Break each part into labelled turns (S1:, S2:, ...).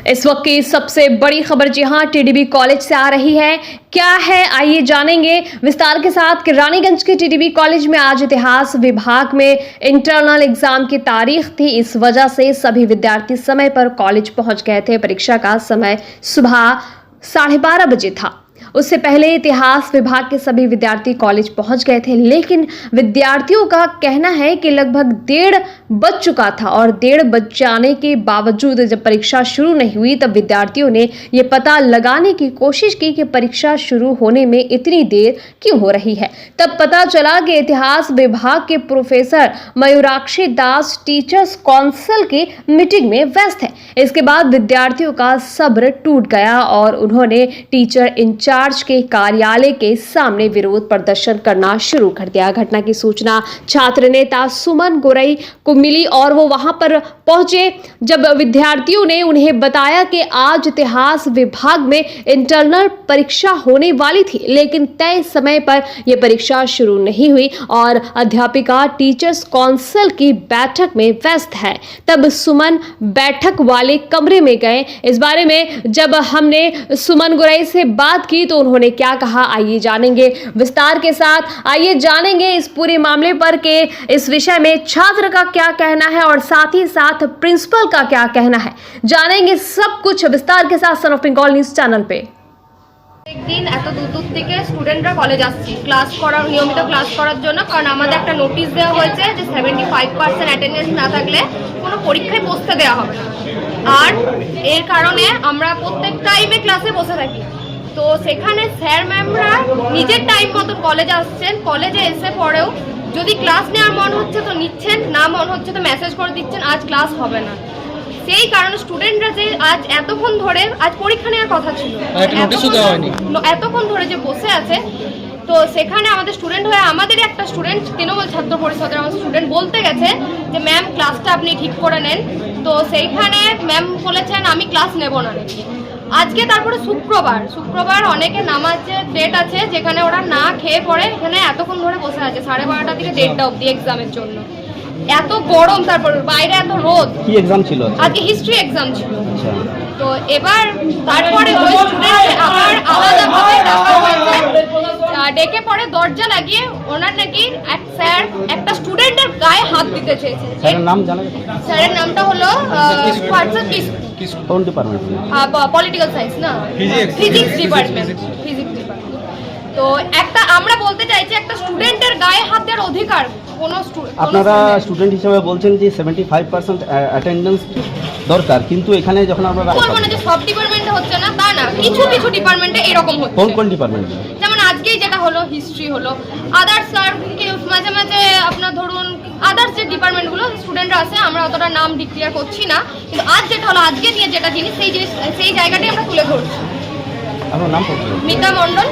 S1: इस वक्त की सबसे बड़ी खबर जी हां टीडीबी कॉलेज से आ रही है। क्या है आइए जानेंगे विस्तार के साथ कि रानीगंज के टीडीबी कॉलेज में आज इतिहास विभाग में इंटरनल एग्जाम की तारीख थी। इस वजह से सभी विद्यार्थी समय पर कॉलेज पहुंच गए थे। परीक्षा का समय सुबह 12:30 बजे था। उससे पहले इतिहास विभाग के सभी विद्यार्थी कॉलेज पहुंच गए थे, लेकिन विद्यार्थियों का कहना है कि लगभग 1:30 बज चुका था और 1:30 बज जाने के बावजूद जब परीक्षा शुरू नहीं हुई तब विद्यार्थियों ने यह पता लगाने की कोशिश की कि परीक्षा शुरू होने में इतनी देर क्यों हो रही है। तब पता चला कि इतिहास विभाग के प्रोफेसर मयूराक्षी दास टीचर्स काउंसिल की मीटिंग में व्यस्त है। इसके बाद विद्यार्थियों का सब्र टूट गया और उन्होंने टीचर इंचार्ज के कार्यालय के सामने विरोध प्रदर्शन करना शुरू कर दिया। घटना की सूचना छात्र नेता सुमन गोरई को मिली और वो वहां पर पहुंचे। जब विद्यार्थियों ने उन्हें बताया कि आज इतिहास विभाग में इंटरनल परीक्षा होने वाली थी, लेकिन तय समय पर यह परीक्षा शुरू नहीं हुई और अध्यापिका टीचर्स काउंसिल की बैठक में व्यस्त है, तब सुमन बैठक वाले कमरे में गए। इस बारे में जब हमने सुमन गोरई से बात की तो उन्होंने क्या कहा, आइए जानेंगे विस्तार के साथ। आइए जानेंगे इस पूरे मामले पर के इस विषय में छात्र का क्या कहना है और साथ ही साथ प्रिंसिपल का क्या कहना है। जानेंगे सब कुछ विस्तार के साथ son of Bengal news channel पे।
S2: একদিন এত দূর থেকে স্টুডেন্টরা কলেজ আসছে ক্লাস করার নিয়মিত ক্লাস করার জন্য, কারণ আমাদের একটা নোটিশ দেওয়া হয়েছে যে 75% অ্যাটেন্ডেন্স না থাকলে কোনো পরীক্ষায় বসতে দেওয়া হবে না। আর এর কারণে আমরা প্রত্যেক টাইমে ক্লাসে বসে থাকি। তো সেখানে স্যার ম্যামরা নিজের টাইম মতো কলেজে আসছেন, কলেজে এসে পরেও যদি ক্লাস নেওয়ার মন হচ্ছে তো নিচ্ছেন, না মন হচ্ছে তো মেসেজ করে দিচ্ছেন আজ ক্লাস হবে না। সেই কারণে স্টুডেন্টরা যে আজ এতক্ষণ ধরে আজ পরীক্ষা নেওয়ার কথা ছিল, এতক্ষণ ধরে যে বসে আছে, তো সেখানে আমাদের স্টুডেন্ট হয়ে আমাদের একটা স্টুডেন্ট তৃণমূল ছাত্র পরিষদের আমাদের স্টুডেন্ট বলতে গেছে যে ম্যাম ক্লাসটা আপনি ঠিক করে নেন। তো সেইখানে ম্যাম বলেছেন আমি ক্লাস নেব না। আজকে তারপরে শুক্রবার অনেকে নামাজের ডেট আছে যেখানে ওরা না খেয়ে পড়ে এখানে এতক্ষণ ধরে বসে আছে 12:30 থেকে 1:30 অবধি এক্সামের জন্য। এত গরম, তারপর বাইরে এত রোদ। কি এক্সাম ছিল আজকে? হিস্ট্রি এক্সাম ছিল। তো এবার তারপরে ওই স্টুডেন্ট আবার আলাদাভাবে ডাকা হয়েছে, ডেকে পরে দরজা লাগিয়ে ওনার নাকি এক স্যার একটা স্টুডেন্টের গায়ে হাত দিতে চেয়েছে। স্যারের নাম জানা গেছে? স্যারের নামটা হলো কোন ডিপার্টমেন্ট? পলিটিক্যাল সায়েন্স না, ফিজিক্স ডিপার্টমেন্ট। তো একটা আমরা বলতে চাইছি একটা স্টুডেন্টের গায়ে হাত দেওয়ার অধিকার কোনো
S3: আপনারা স্টুডেন্ট হিসেবে বলছেন যে 75% অ্যাটেন্ডেন্স দরকার, কিন্তু এখানে যখন আপনারা
S2: বলবো না যে সব ডিপার্টমেন্টে হচ্ছে না তা না, কিছু কিছু ডিপার্টমেন্টে এরকম হচ্ছে।
S3: কোন ডিপার্টমেন্টে?
S2: যেমন আজকেই যেটা হলো হিস্ট্রি হলো, আদার্স স্যার মাঝে মাঝে আপনার ধরুন আদার্স যে ডিপার্টমেন্টগুলো স্টুডেন্টরা আছে আমরা অতটা নাম ডিক্লেয়ার করছি না, কিন্তু আজ যেটা হলো আজকে নিয়ে যেটা জিনিস সেই জায়গাটাই আমরা তুলে ধরছি।
S3: আপনার নাম?
S2: মিতা মণ্ডল।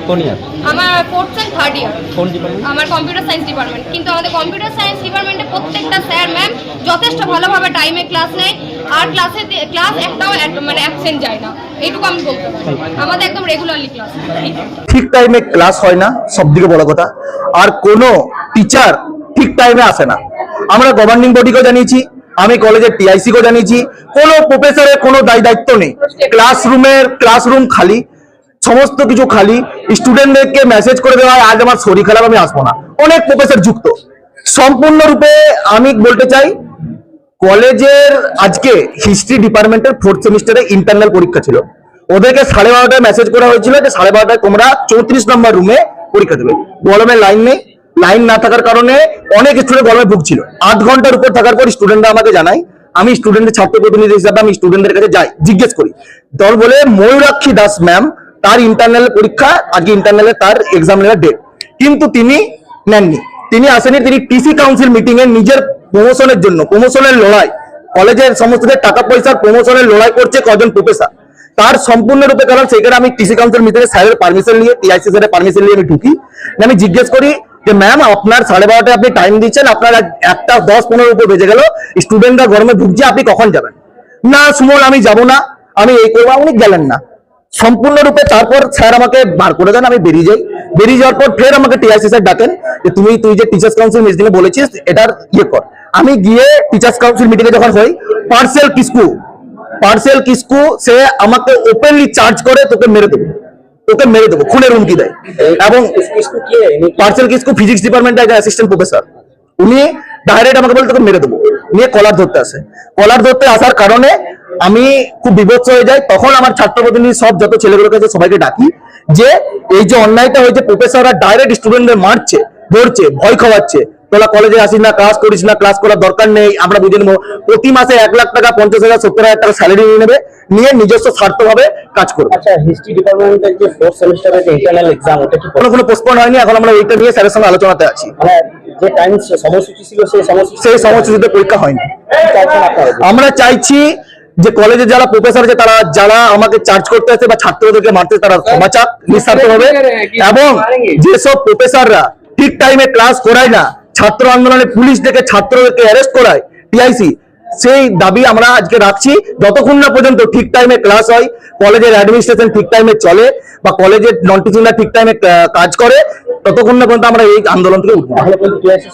S3: কোন ইয়ার?
S2: আমার 4th and 3rd ইয়ার।
S3: কোন ডিপার্টমেন্ট?
S2: আমার কম্পিউটার সায়েন্স ডিপার্টমেন্ট। কিন্তু আমাদের কম্পিউটার সায়েন্স ডিপার্টমেন্টে প্রত্যেকটা স্যার ম্যাম যথেষ্ট ভালোভাবে টাইমে ক্লাস নেয় আর ক্লাস একটাও মানে অ্যাবসেন্ট যায় না, এইটুকু আমি বলতে পারি। আমাদের একদম রেগুলারলি ক্লাস
S4: ঠিক টাইমে ক্লাস হয় না, সবদিকে বড় কথা। আর কোনো টিচার ঠিক টাইমে আসে না। আমরা গভর্নিং বডিকেও জানিয়েছি, আমি কলেজের টিআইসিকেও জানিয়েছি, কোনো প্রফেসরের কোনো দায়িত্ব নেই। ক্লাসরুম খালি, সমস্ত কিছু খালি। স্টুডেন্টদেরকে মেসেজ করে দেওয়া হয় আজ আমার শরীর খারাপ আমি আসবো না। অনেক প্রফেসর যুক্ত। সম্পূর্ণরূপে আমি বলতে চাই কলেজের আজকে হিস্ট্রি ডিপার্টমেন্টের 4th সেমিস্টারে ইন্টারনাল পরীক্ষা ছিল। ওদেরকে 12:30টায় মেসেজ করা হয়েছিল যে 12:30টায় তোমরা 34 নম্বর রুমে পরীক্ষা দেবে। গরমে লাইন না থাকার কারণে অনেক স্টুডেন্ট গরমে ভুগছিল। 8 ঘন্টার উপর থাকার পর স্টুডেন্টরা আমাকে জানায়, আমি স্টুডেন্টের ছাত্র প্রতিনিধি হিসাবে আমি স্টুডেন্টদের কাছে যাই, জিজ্ঞেস করি। দল বলে ময়ূরাক্ষী দাস ম্যাম তার ইন্টারনাল পরীক্ষা আজকে ইন্টারনালে তার এক্সাম নেওয়ার ডেট, কিন্তু তিনি নেননি, তিনি আসেনি। তিনি টিসি কাউন্সিল মিটিং এ নিজের প্রমোশনের জন্য, প্রমোশনের লড়াই, কলেজের সমস্ত টাকা পয়সার প্রমোশনের লড়াই করছে কজন প্রফেসর, তার সম্পূর্ণরূপে কারণ সেখানে আমি টিসি কাউন্সিল মিটিং এ স্যারের পারমিশন নিয়ে টিআইসি স্যারের পারমিশন নিয়ে আমি ঢুকি। আমি জিজ্ঞেস করি যে ম্যাম আপনার 12:30টায় আপনি টাইম দিচ্ছেন, আপনার 1:10-15 উপর বেজে গেল, স্টুডেন্টরা গরমে ভুগছে, আপনি কখন যাবেন? না সুমন আমি যাব না, আমি এই করবো। উনি গেলেন না সম্পূর্ণরূপে। তারপর স্যার আমাকে বার করে দেন, আমি বেরিয়ে যাই। বেরিয়ে যাওয়ার পর ফের আমাকে টিআইসি স্যার ডাকেন যে তুই যে টিচার্স কাউন্সিল মিটিংয়ে বলেছিস এটার ইয়ে কর। আমি গিয়ে টিচার্স কাউন্সিল মিটিংয়ে যখন হই, পার্সেল কিসকু সে আমাকে ওপেনলি চার্জ করে তোকে মেরে দেবো খুনের হুমকি দেয়। এবং পার্সেল কিসকু ফিজিক্স ডিপার্টমেন্টের একজন অ্যাসিস্ট্যান্ট প্রফেসর, উনি ডাইরেক্ট আমাকে বলে তোকে মেরে দেবো, নিয়ে কলার ধরতে আসার কারণে আমি খুব বিভৎস হয়ে যাই। তখন আমার ছাত্র প্রতিনিধি সব যত ছেলেগুলোকে আছে সবাইকে ডাকি যে এই যে অন্যায়টা হয়েছে, প্রফেসররা ডাইরেক্ট স্টুডেন্টদের মারছে, ধরছে, ভয় খাওয়াচ্ছে, তোরা কলেজে আসিস না, ক্লাস করিস না, ক্লাস করার দরকার নেই, আমরা বুঝে নেবো। প্রতি মাসে 1 লাখ টাকা, 50,000, 70,000 টাকা স্যালারি নিয়ে নেবে, নিয়ে নিজস্ব স্বার্থভাবে কাজ করবে।
S3: আচ্ছা, হিস্ট্রি ডিপার্টমেন্টের যে 4th সেমিস্টারের যে ইন্টারনাল এক্সাম, ওটা কি
S4: কোনো পোস্টপোন হয়নি, এখন আমরা এইটা নিয়ে স্যারের সঙ্গে আলোচনাতে আছি।
S3: মানে যে টাইম সময়সূচি ছিল সেই
S4: সময়সূচিতে পরীক্ষা হয়নি। আমরা চাইছি যে কলেজে যারা প্রফেসর আছে, তারা যারা আমাকে চার্জ করতে আছে বা ছাত্রদেরকে মারতে, তারা ক্ষমা চাক নিঃস্বার্থ হবে। এবং যেসব প্রফেসররা ঠিক টাইমে ক্লাস করায় না, ছাত্র আন্দোলনে পুলিশ ডেকে ছাত্রদেরকে অ্যারেস্ট করায় টিআইসি, সেই দাবি আমরা আজকে রাখছি। যতক্ষণ না পর্যন্ত ঠিক টাইমে ক্লাস হয়, কলেজের অ্যাডমিনিস্ট্রেশন ঠিক টাইমে চলে বা কলেজের নন টিচিংরা ঠিক টাইমে কাজ করে, ততক্ষণ না পর্যন্ত আমরা এই আন্দোলন থেকে উঠবো। টিআইসির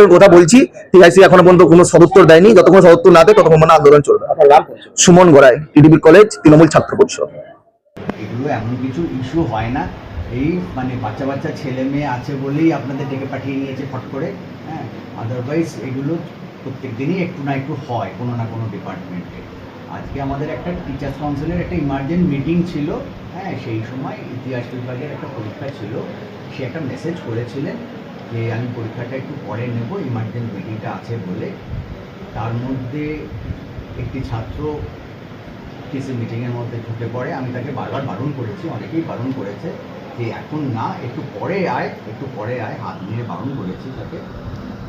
S4: সাথে কথা বলছি, টিআইসি এখনো পর্যন্ত কোনো সদুত্তর দেয়নি। যতক্ষণ সদুত্তর না দেয় ততক্ষণ আন্দোলন চলবে। সুমন গড়াই, টিডিবি কলেজ, তৃণমূল ছাত্র পরিষদ।
S5: এগুলো এমন কিছু ইস্যু হয় না, এই মানে বাচ্চা ছেলে মেয়ে আছে বলেই আপনাদের ডেকে পাঠিয়ে নিয়েছে ফট করে। হ্যাঁ, আদারওয়াইজ এগুলো প্রত্যেক দিনই একটু না একটু হয় কোনো না কোনো ডিপার্টমেন্টে। আজকে আমাদের একটা টিচার্স কাউন্সিলের একটা ইমার্জেন্ট মিটিং ছিল। হ্যাঁ, সেই সময় ইতিহাস বিভাগের একটা পরীক্ষা ছিল, সে একটা মেসেজ করেছিলেন যে আমি পরীক্ষাটা একটু পরে নেব, ইমার্জেন্ট মিটিংটা আছে বলে। তার মধ্যে একটি ছাত্র টিসি মিটিংয়ের মধ্যে ঢুকে পড়ে। আমি তাকে বারবার বারণ করেছি, অনেকেই বারণ করেছে যে এখন না, একটু পরে আয়, হাত নিয়ে বারণ করেছি তাকে।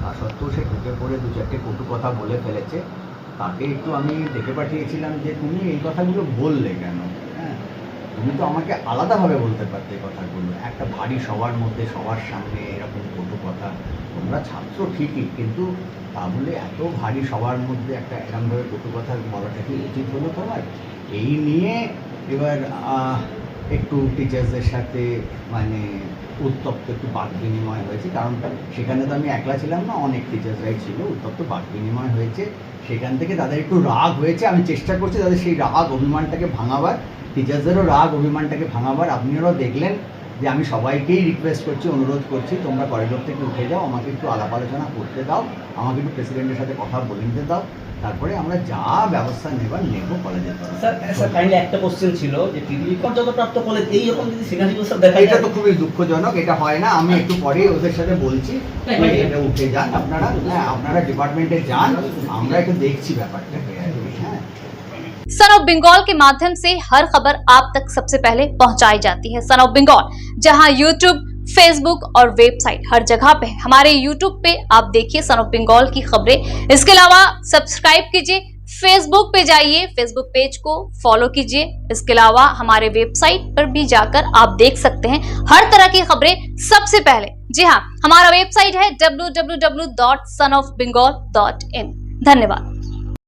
S5: তা সত্ত্বেও সে ঢুকে পড়ে 2-4টে কটু কথা বলে ফেলেছে। তাকে একটু আমি ডেকে পাঠিয়েছিলাম যে তুমি এই কথাগুলো বললে কেন? হ্যাঁ, তুমি তো আমাকে আলাদাভাবে বলতে পারতে এই কথাগুলো। একটা ভারী সবার মধ্যে, সবার সামনে এরকম কটু কথা, তোমরা ছাত্র ঠিকই, কিন্তু তা বলে এত ভারী সবার মধ্যে একটা এরকমভাবে কটু কথা বলাটা কি উচিত হলো তোমার? এই নিয়ে এবার একটু টিচার্সদের সাথে মানে উত্তপ্ত একটু বাদ বিনিময় হয়েছে। কারণ সেখানে তো আমি একলা ছিলাম না, অনেক টিচার্সরাই ছিল। উত্তপ্ত বাদ বিনিময় হয়েছে, সেখান থেকে তাদের একটু রাগ হয়েছে। আমি চেষ্টা করছি তাদের সেই রাগ অভিমানটাকে ভাঙাবার, টিচার্সদেরও রাগ অভিমানটাকে ভাঙাবার। আপনারাও দেখলেন যে আমি সবাইকেই রিকোয়েস্ট করছি, অনুরোধ করছি, তোমরা করিডোর থেকে উঠে যাও, আমাকে একটু আলাপ আলোচনা করতে দাও, আমাকে একটু প্রেসিডেন্টের সাথে কথা বলে নিতে দাও, তারপরে আমরা যা ব্যবস্থা নেব কলেজের তরফে।
S3: স্যার কাইন্ডলি একটা কোশ্চেন ছিল যে টিডিবি পর্যাপ্ত কলেজ এই রকম যদি সেখানে স্যার দেখা
S5: এটা তো খুবই দুঃখজনক, এটা হয় না। আমি একটু পরে ওদের সাথে বলছি, এটা উঠে যান আপনারা, হ্যাঁ আপনারা ডিপার্টমেন্টে যান, আমরা একটু দেখছি ব্যাপারটা। হ্যাঁ,
S6: सन ऑफ बंगाल के माध्यम से हर खबर आप तक सबसे पहले पहुंचाई जाती है। सन ऑफ बंगाल जहां यूट्यूब, फेसबुक और वेबसाइट हर जगह पे है। हमारे यूट्यूब पे आप देखिए सन ऑफ बंगाल की खबरें। इसके अलावा सब्सक्राइब कीजिए, फेसबुक पे जाइए, फेसबुक पेज को फॉलो कीजिए। इसके अलावा हमारे वेबसाइट पर भी जाकर आप देख सकते हैं हर तरह की खबरें सबसे पहले। जी हाँ, हमारा वेबसाइट है www.sonofbengal.in। धन्यवाद।